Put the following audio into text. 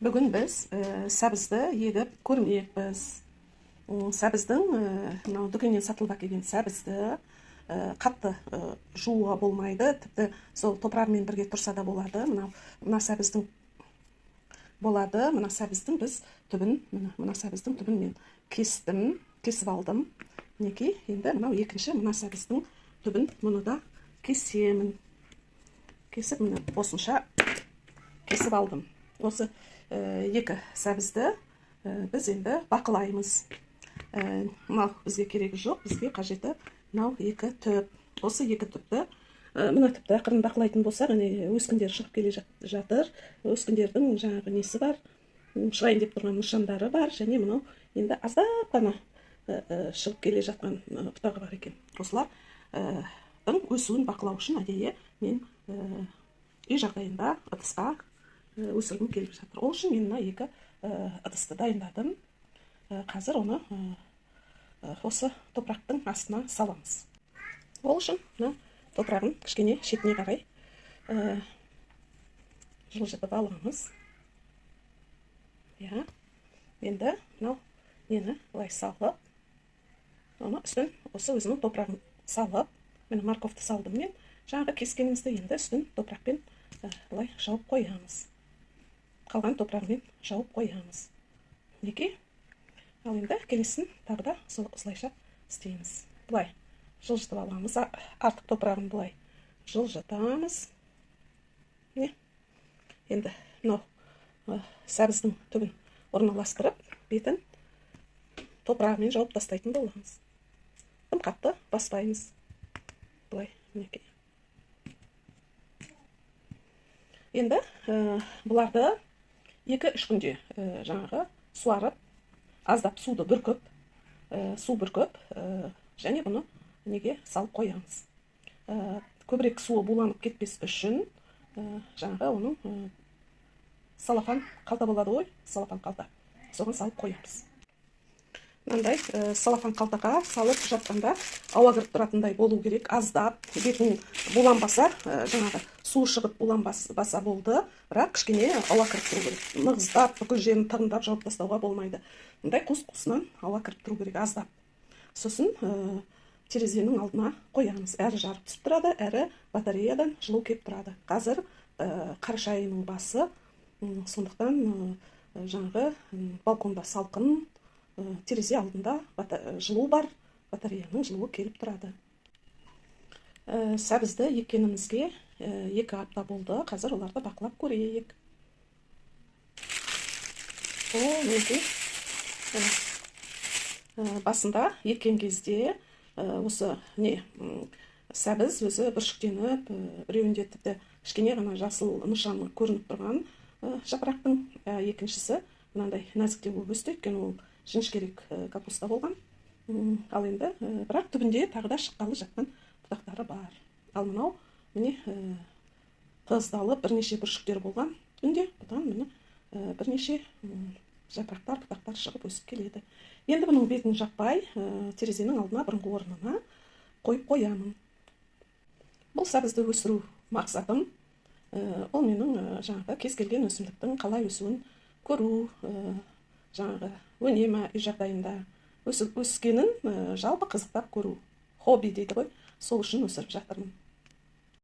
Бүгін біз сәбізді егіп көрмекпіз. Сәбіздің мынау дүкеннен сатылып әкелген сәбізді қатты жууға болмайды. Тіпті сол топырағымен бірге тұрса да болады. Мына сәбіздің болады. Мына сәбіздің біз түбін, мына сәбіздің түбін мен кесіп алдым. Мінекей, енді мынау екінші мына сәбіздің түбін мұны да кесемін. Кесіп, міне осынша кесіп алдым. Осы екі сәбізді біз енді бақылаймыз. Мынау бізге керегі жоқ, бізге қажеті мынау екі түп. Осы екі түпті, мына түпті ақырын бақылайтын болсақ, өскіндер шығып келе жатыр. Өскіндердің жаңағы несі бар, шығайын деп тұрған нышандары бар, және мынау енді аздап қана шығып келе жатқан бұтағы бар екен. Осылардың өсуін бақылау үшін әдейі мен үй жағдайында ыдысқа өсіргім келіп жатыр. Ол үшін мен мына екі ыдысты дайындадым. Қазір оны осы топырақтың астына саламыз. Ол үшін мына топырағын кішкене шетіне қарай жылжытып аламыз. Енді мынау нені былай салып, оны үстін осы өзінің топырағын салып, мен морковты салдым мен. Жаңағы кескенімізді енді үстін топырақпен былай жауып қоямыз. Қалған топырағымен жауып қоямыз. Мінекей. Ал енді келесін тағы да осылайша істейміз. Былай жылжытып аламыз. Артық топырағын былай жылжытамыз. Енді мынау сәбіздің түбін орналастырып, бетін топырағымен жауып тастайтын боламыз. Тым қатты баспаймыз. Былай, мінекей. Енді бұларды 2-3 күнде жаңағы суарып, аздап суды бүркіп, және бұны неге салып қоямыз. Көбірек суы буланып кетпес үшін жаңағы оның салафан қалта болады ғой, салафан қалта. Соған салып қоямыз. Мынандай салафан қалтаға салып жатқанда ауа кіріп тұратындай болу керек. Аздап бетін буланбаса, жаңағы су шығып буланбаса болды, бірақ кішкене ауа кіріп тұру керек. Нығыздап, бүкіл жерін тығындап жауып тастауға болмайды. Мындай қус-қусынан ауа кіріп тұру керек, аздап. Сосын терезенің алдына қоямыз. Әрі жарып түсіп тұрады, әрі батареядан жылу келіп тұрады. Қазір қараша айының басы, сондықтан жаңағы балконда салқын, терезе алдында жылу бар, батареяның жылуы келіп тұрады. Сәбізді еккенімізге 2 апта болды. Қазір оларды бақылап көрейік. Мінекей. Басында еккен кезде осы сәбіз өзі бүршіктеніп, біреуінде тіпті кішкене ғана жасыл нышаны көрініп тұрған жапырақтың, екіншісі мынандай нәзіктеу болып өсті, өйткені ол жіңішкерек капуста болған. Ал енді бірақ түбінде тағы да шыққалы жатқан бұтақтары бар. Ал мынау міне тығыздалып бірнеше бүршіктер болған түбінде, бұдан міне бірнеше жапырақтар, бұтақтар шығып өсіп келеді. Енді бұның бетін жаппай терезенің алдына бұрынғы орнына қойып қоямын. Бұл сәбізді өсіру мақсатым ол менің жаңағы кез келген өсімдіктің қалай өсуін көру, жаңағы өнемі үй жағдайында өскенін жалпы қызықтап көру. Хобби дейді ғой, сол үшін өсіріп жатырмын.